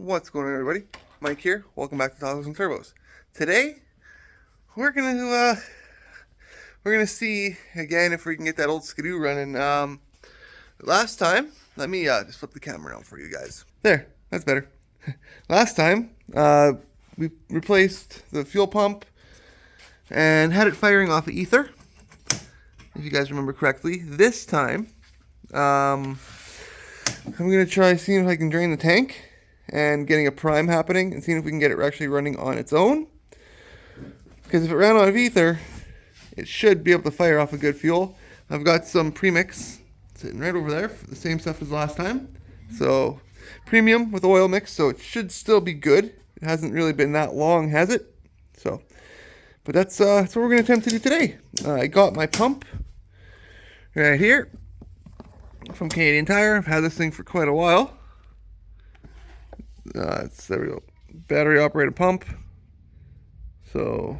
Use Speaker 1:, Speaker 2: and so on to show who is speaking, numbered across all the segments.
Speaker 1: What's going on, everybody? Mike here. Welcome back to Tahoes and Turbos. Today, we're gonna see again if we can get that old skidoo running. Last time, let me just flip the camera around for you guys. There, that's better. Last time, we replaced the fuel pump and had it firing off of ether, if you guys remember correctly. This time, I'm gonna try seeing if I can drain the tank and getting a prime happening and seeing if we can get it actually running on its own. Because if it ran out of ether, it should be able to fire off a good fuel. I've got some premix sitting right over there for the same stuff as last time. So premium with oil mix, so it should still be good. It hasn't really been that long, has it? So, but that's what we're gonna attempt to do today. I got my pump right here from Canadian Tire. I've had this thing for quite a while. There we go, battery operated pump. So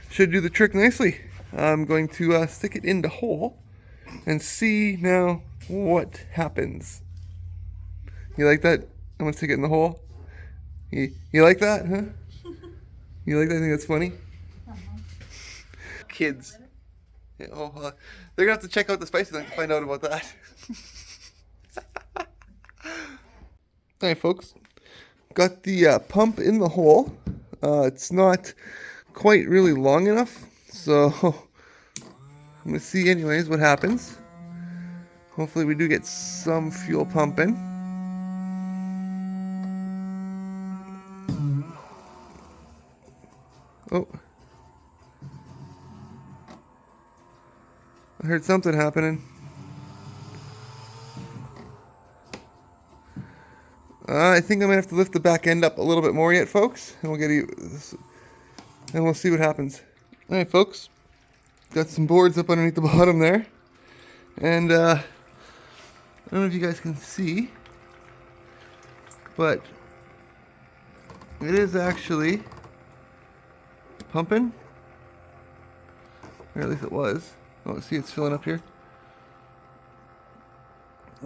Speaker 1: should do the trick nicely. I'm going to stick it in the hole and see now what happens. You like that? I'm gonna stick it in the hole. You like that, huh? You like that? I think that's funny. Kids. Yeah, they're gonna have to check out the spicy thing to find out about that. Alright, folks. Got the pump in the hole. It's not quite really long enough, so I'm gonna see anyways what happens. Hopefully we do get some fuel pumping. Oh, I heard something happening. I think I'm gonna have to lift the back end up a little bit more yet, folks, and we'll see what happens. All right, folks, got some boards up underneath the bottom there, and I don't know if you guys can see, but it is actually pumping, or at least it was. Oh, see, it's filling up here.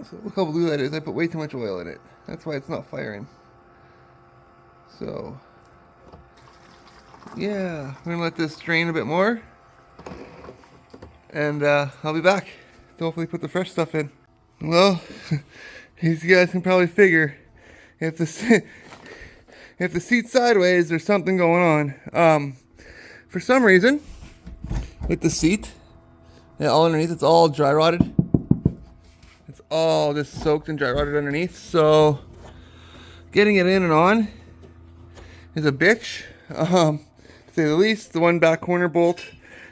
Speaker 1: So look how blue that is. I put way too much oil in it. That's why it's not firing. So, yeah, we're gonna let this drain a bit more, and I'll be back to hopefully put the fresh stuff in. Well, as you guys can probably figure, if the seat's sideways, there's something going on. For some reason, with the seat, yeah, all underneath, it's all dry rotted. It's all just soaked and dry rotted underneath. So getting it in and on is a bitch, to say the least. The one back corner bolt,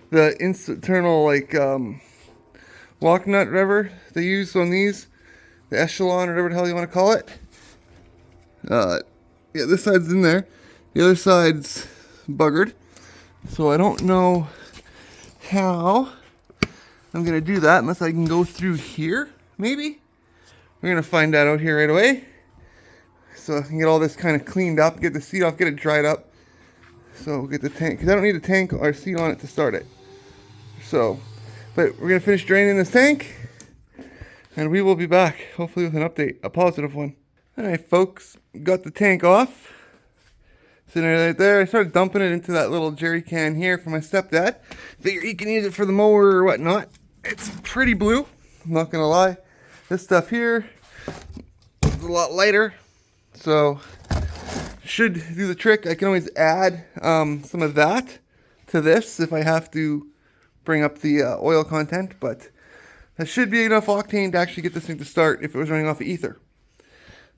Speaker 1: the internal lock nut, whatever they use on these, the echelon or whatever the hell you want to call it. Yeah, this side's in there. The other side's buggered. So I don't know how I'm gonna do that unless I can go through here. Maybe we're gonna find that out here right away. So I can get all this kind of cleaned up, get the seat off, get it dried up. So we'll get the tank, because I don't need a tank or seat on it to start it. So, but we're gonna finish draining this tank, and we will be back, hopefully with an update, a positive one. All right, folks, got the tank off. Sitting right there. I started dumping it into that little jerry can here for my stepdad. Figure he can use it for the mower or whatnot. It's pretty blue, I'm not gonna lie. This stuff here is a lot lighter, so should do the trick. I can always add some of that to this if I have to bring up the oil content, but that should be enough octane to actually get this thing to start if it was running off of ether.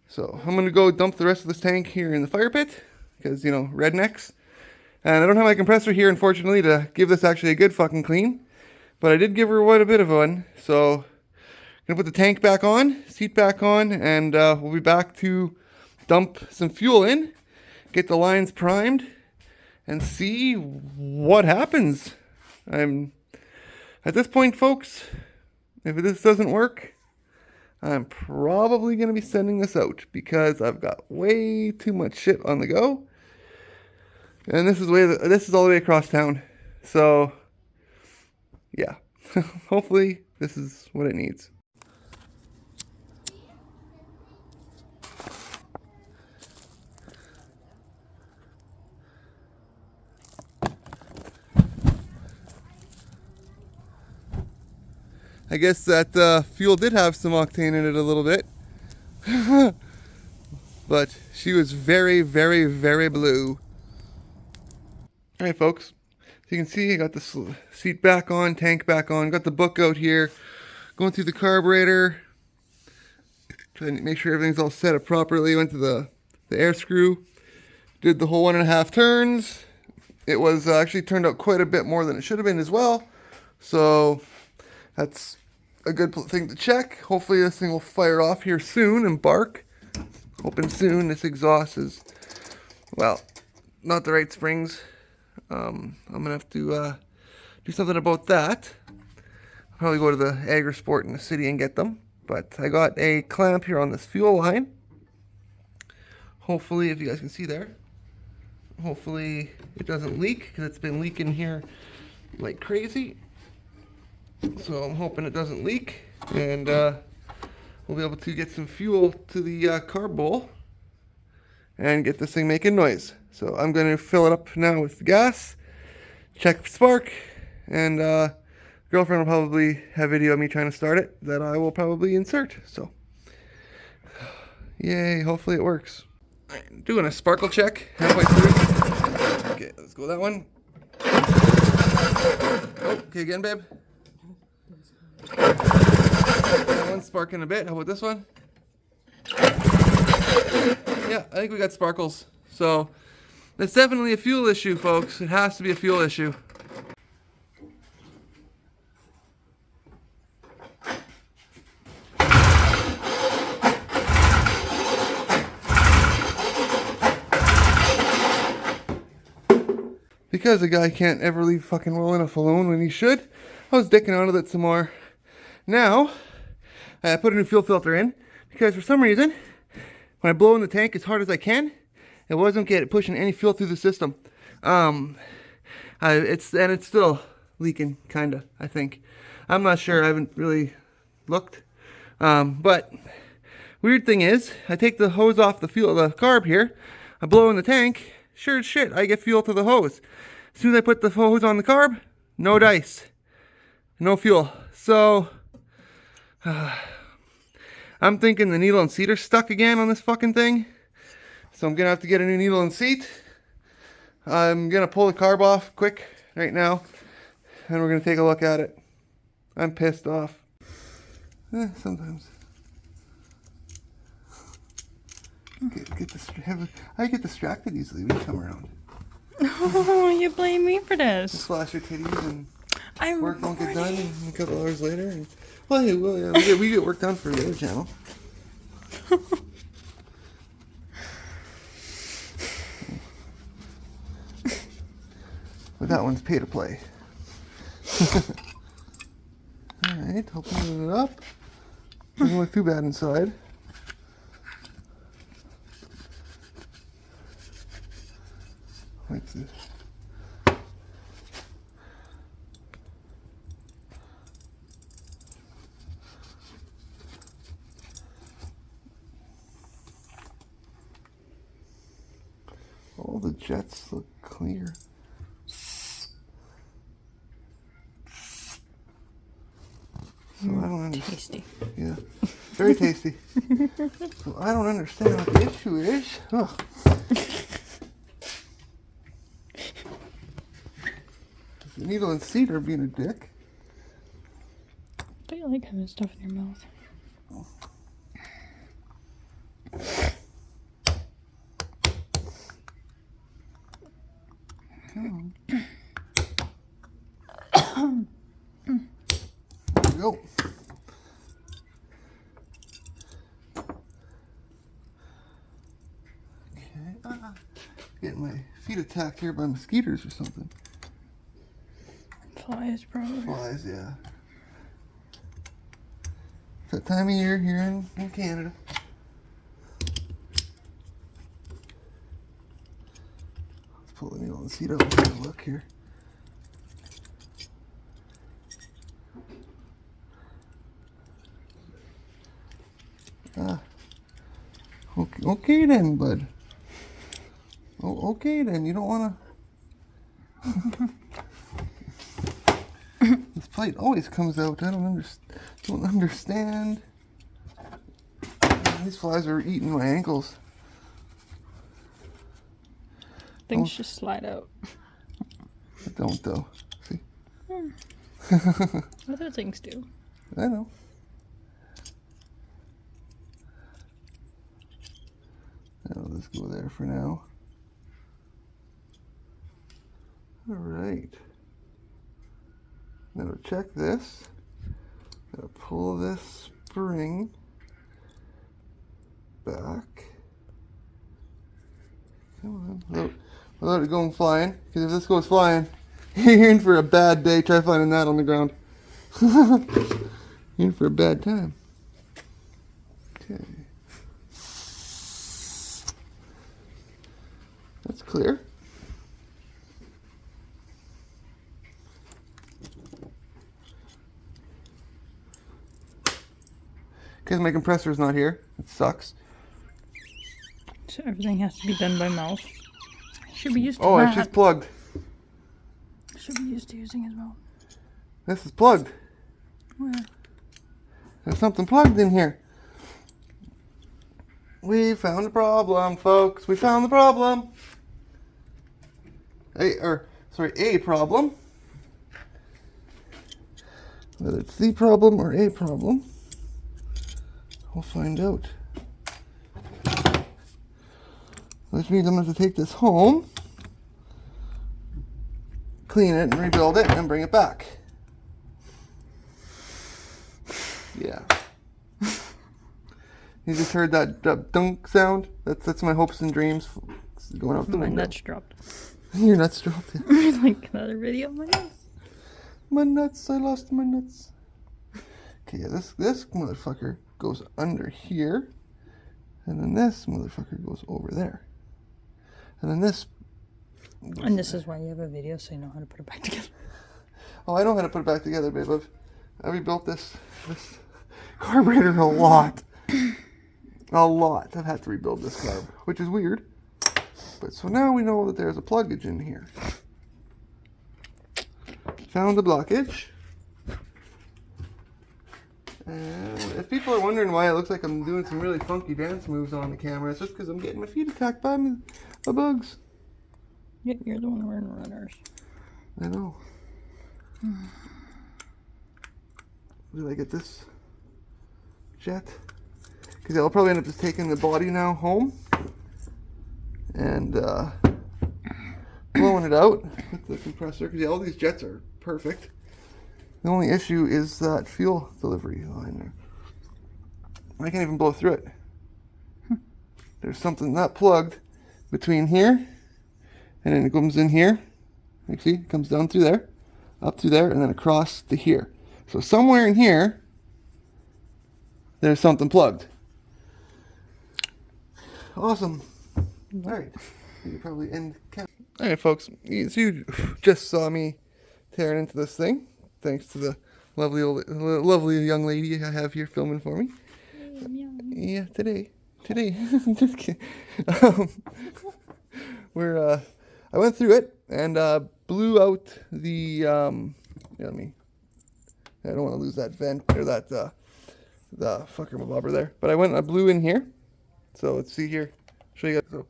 Speaker 1: So I'm gonna go dump the rest of this tank here in the fire pit, because, you know, rednecks. And I don't have my compressor here, unfortunately, to give this actually a good fucking clean. But I did give her quite a bit of one. So I'm gonna put the tank back on, seat back on, and we'll be back to dump some fuel in, get the lines primed, and see what happens. At this point, folks, if this doesn't work, I'm probably going to be sending this out, because I've got way too much shit on the go. And this is all the way across town. So, yeah. Hopefully this is what it needs. I guess that fuel did have some octane in it a little bit. But she was very, very, very blue. Alright folks, so you can see I got the seat back on, tank back on, got the book out here, going through the carburetor, trying to make sure everything's all set up properly. Went to the air screw, did the whole 1.5 turns. It was actually turned out quite a bit more than it should have been as well. So that's a good thing to check. Hopefully this thing will fire off here soon and bark. Hoping soon. This exhaust is, well, not the right springs. I'm gonna have to do something about that. I'll probably go to the Agrisport in the city and get them. But I got a clamp here on this fuel line. Hopefully, if you guys can see there, hopefully it doesn't leak, because it's been leaking here like crazy. So I'm hoping it doesn't leak, and we'll be able to get some fuel to the carb bowl and get this thing making noise. So I'm going to fill it up now with gas, check for spark, and girlfriend will probably have video of me trying to start it that I will probably insert. So yay, hopefully it works. I'm doing a sparkle check halfway through. Okay, let's go that one. Oh, okay, again, babe. That one's sparking a bit. How about this one? Yeah, I think we got sparkles. So it's definitely a fuel issue, folks. It has to be a fuel issue. Because a guy can't ever leave fucking well enough alone when he should, I was dicking out of it some more. Now, I put a new fuel filter in because for some reason, when I blow in the tank as hard as I can, it wasn't pushing any fuel through the system. It's still leaking, kinda, I think. I'm not sure, I haven't really looked. But weird thing is, I take the hose off the carb here, I blow in the tank, sure as shit, I get fuel to the hose. As soon as I put the hose on the carb, no dice, no fuel. So, I'm thinking the needle and seat are stuck again on this fucking thing. So I'm gonna have to get a new needle and seat. I'm gonna pull the carb off quick right now, and we're gonna take a look at it. I'm pissed off. Sometimes. I get distracted easily when you come around.
Speaker 2: Oh, you blame me for this.
Speaker 1: Just flash your titties and work won't get done a couple hours later. And, well, yeah, we get work done for the other channel. But that one's pay to play. Alright, opening it up. Doesn't look too bad inside. What's this? All the jets look clear. So I don't understand.
Speaker 2: Tasty.
Speaker 1: Yeah, very tasty. So I don't understand what the issue is. Ugh. The needle and seat are being a dick.
Speaker 2: Do you like having stuff in your mouth?
Speaker 1: There we go. Okay. Getting my feet attacked here by mosquitoes or something.
Speaker 2: Flies, probably.
Speaker 1: Flies, yeah. It's that time of year here in Canada. Let's pull the needle and seat out and take a look here. Okay then, bud. Oh, okay then. You don't want to. This plate always comes out. I don't understand. Don't understand. These flies are eating my ankles.
Speaker 2: Things just slide out.
Speaker 1: I don't though. See?
Speaker 2: Other things do.
Speaker 1: I know. I'll just go there for now. Alright. Now to check this, I'm going to pull this spring back. Come on. Without it going flying. Because if this goes flying, you're in for a bad day. Try finding that on the ground. You're in for a bad time. Okay. That's clear. Because my compressor's not here. It sucks.
Speaker 2: So everything has to be done by mouth. Should be used to
Speaker 1: Oh,
Speaker 2: that.
Speaker 1: it's just plugged.
Speaker 2: Should be used to using his mouth.
Speaker 1: This is plugged.
Speaker 2: Where?
Speaker 1: There's something plugged in here. We found the problem, folks. We found the problem. A problem. Whether it's the problem or a problem, we'll find out. Which means I'm going to have to take this home, clean it and rebuild it, and then bring it back. Yeah. You just heard that dunk sound? That's my hopes and dreams going out the
Speaker 2: My
Speaker 1: window.
Speaker 2: nuts dropped.
Speaker 1: Your nuts dropped.
Speaker 2: Like another video of my nuts.
Speaker 1: My nuts, I lost my nuts. Okay, yeah, this motherfucker goes under here. And then this motherfucker goes over there. And then this.
Speaker 2: And this is why you have a video so you know how to put it back together.
Speaker 1: Oh, I know how to put it back together, babe. I rebuilt this carburetor a lot. A lot. I've had to rebuild this carb, which is weird. But so now we know that there's a pluggage in here. Found a blockage. And if people are wondering why it looks like I'm doing some really funky dance moves on the camera, it's just because I'm getting my feet attacked by bugs.
Speaker 2: Yeah, you're the one wearing runners.
Speaker 1: I know. Did I get this jet? Because I'll probably end up just taking the body now home and blowing it out with the compressor. Because all these jets are perfect. The only issue is that fuel delivery line there. I can't even blow through it. There's something not plugged between here and then it comes in here. You see, it comes down through there, up through there, and then across to here. So somewhere in here, there's something plugged. Awesome. All right. You can probably end cap. All right, folks. So you just saw me tearing into this thing. Thanks to the lovely young lady I have here filming for me. Yeah, today. Just kidding. I went through it and blew out the. I don't want to lose that vent or that the fucker mabobber there. But I blew in here. So let's see here. Show you guys. So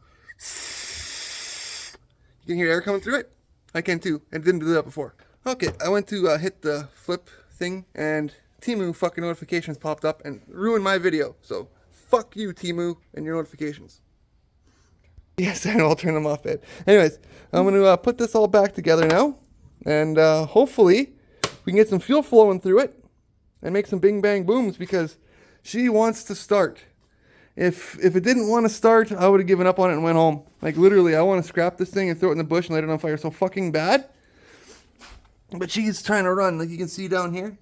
Speaker 1: you can hear air coming through it. I can too. And didn't do that before. Okay, I went to hit the flip thing, and Temu fucking notifications popped up and ruined my video. So, fuck you, Temu, and your notifications. Yes, I know, I'll turn them off, babe. Anyways, I'm going to put this all back together now, and hopefully we can get some fuel flowing through it and make some bing bang booms, because she wants to start. If it didn't want to start, I would have given up on it and went home. Like, literally, I want to scrap this thing and throw it in the bush and light it on fire so fucking bad. But she's trying to run, like you can see down here.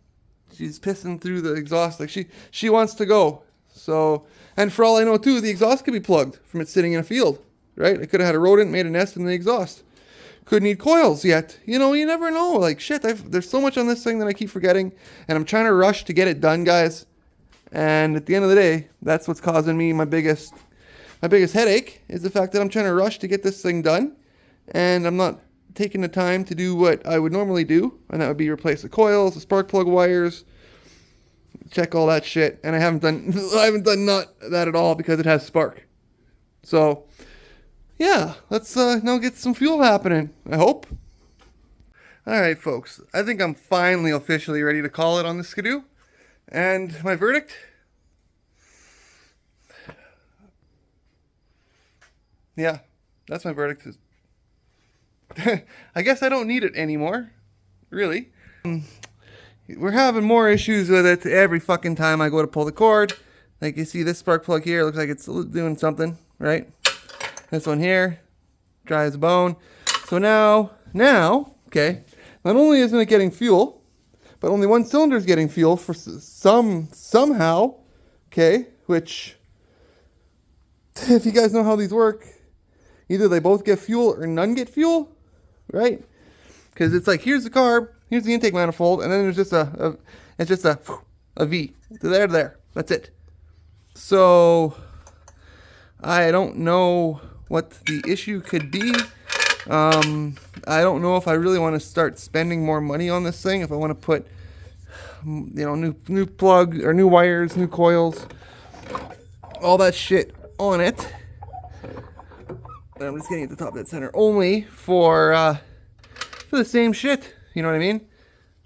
Speaker 1: She's pissing through the exhaust, like she wants to go. So, and for all I know too, the exhaust could be plugged from it sitting in a field, right? It could have had a rodent, made a nest in the exhaust. Could need coils yet. You know, you never know. Like shit, there's so much on this thing that I keep forgetting, and I'm trying to rush to get it done, guys. And at the end of the day, that's what's causing me my biggest headache, is the fact that I'm trying to rush to get this thing done, and I'm not taking the time to do what I would normally do, and that would be replace the coils, the spark plug wires, check all that shit, and I haven't done not that at all because it has spark. So yeah, let's now get some fuel happening, I hope. All right, folks, I think I'm finally officially ready to call it on the Skidoo. And my verdict? Yeah, that's my verdict. I guess I don't need it anymore, really. We're having more issues with it every fucking time I go to pull the cord. Like you see this spark plug here, looks like it's doing something, right? This one here, dry as a bone. So now, okay, not only isn't it getting fuel, but only one cylinder is getting fuel for somehow, okay, which, if you guys know how these work, either they both get fuel or none get fuel, right? Because it's like, here's the carb, here's the intake manifold, and then there's just a V, there, that's it. So, I don't know what the issue could be. I don't know if I really want to start spending more money on this thing, if I want to put, new plug, or new wires, new coils, all that shit on it. I'm just getting at the top dead center, only for the same shit, you know what I mean?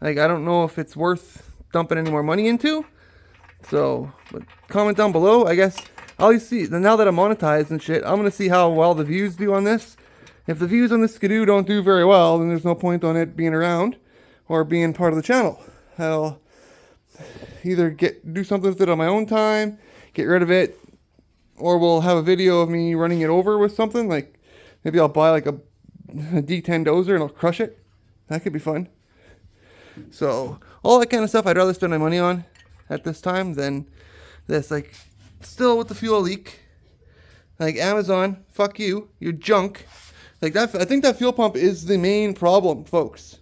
Speaker 1: Like, I don't know if it's worth dumping any more money into. So, but comment down below, I guess. I'll see, now that I'm monetized and shit, I'm going to see how well the views do on this. If the views on this Skidoo don't do very well, then there's no point on it being around or being part of the channel. I'll either do something with it on my own time, get rid of it, or we'll have a video of me running it over with something. Like, maybe I'll buy like a D10 dozer and I'll crush it. That could be fun. So, all that kind of stuff I'd rather spend my money on at this time than this. Like, still with the fuel leak, like, Amazon, fuck you, you're junk. Like, that, I think that fuel pump is the main problem, folks.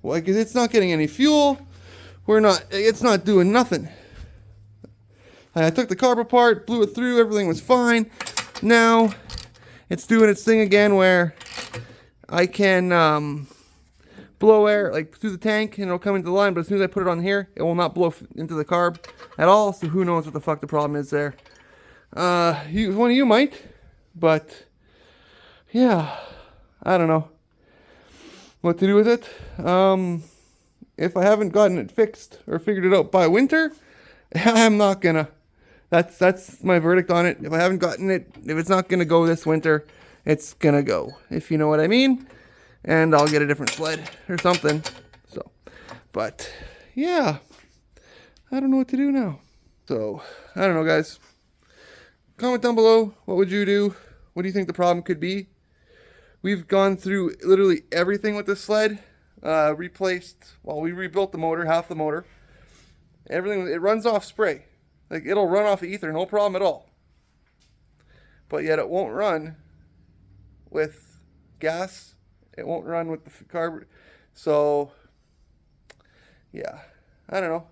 Speaker 1: Like, it's not getting any fuel. It's not doing nothing. I took the carb apart, blew it through, everything was fine. Now, it's doing its thing again where I can blow air, like, through the tank, and it'll come into the line, but as soon as I put it on here, it will not blow into the carb at all, so who knows what the fuck the problem is there. One of you might, but yeah, I don't know what to do with it. If I haven't gotten it fixed or figured it out by winter, I'm not gonna. That's my verdict on it. If I haven't gotten it, if it's not gonna go this winter, it's gonna go, if you know what I mean. And I'll get a different sled or something. So, but yeah, I don't know what to do now. So, I don't know, guys. Comment down below. What would you do? What do you think the problem could be? We've gone through literally everything with this sled. We rebuilt the motor, half the motor. Everything, it runs off spray. Like, it'll run off ether, no problem at all. But yet it won't run with gas. It won't run with the carburetor. So, yeah, I don't know.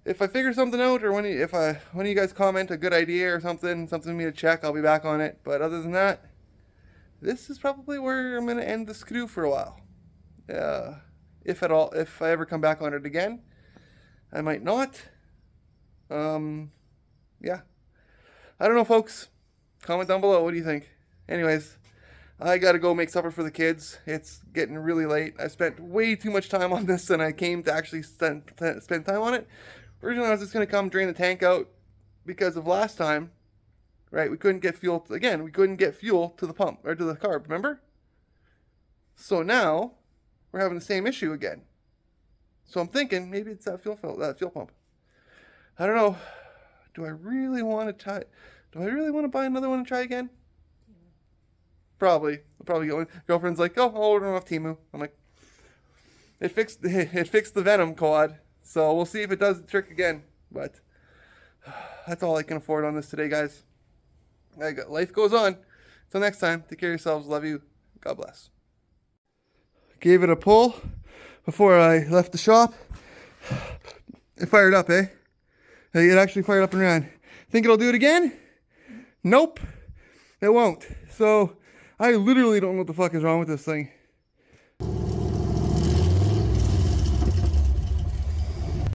Speaker 1: If I figure something out, or when of you guys comment a good idea or something for me to check, I'll be back on it. But other than that, this is probably where I'm going to end the Skidoo for a while. If at all, if I ever come back on it again. I might not. Yeah. I don't know, folks. Comment down below. What do you think? Anyways, I gotta go make supper for the kids. It's getting really late. I spent way too much time on this than I came to actually spend time on it. Originally, I was just gonna come drain the tank out because of last time, right? We couldn't get fuel. We couldn't get fuel to the pump, or to the carb, remember? So now, we're having the same issue again. So I'm thinking, maybe it's that fuel pump. I don't know. Do I really want to buy another one and try again? Probably. I'll probably get one. Girlfriend's like, oh, I'll order them off Temu. I'm like, it fixed the Venom quad. So we'll see if it does the trick again. But that's all I can afford on this today, guys. Life goes on. Until next time, take care of yourselves. Love you. God bless. Gave it a pull before I left the shop. It fired up, eh? It actually fired up and ran. Think it'll do it again? Nope. It won't. So, I literally don't know what the fuck is wrong with this thing.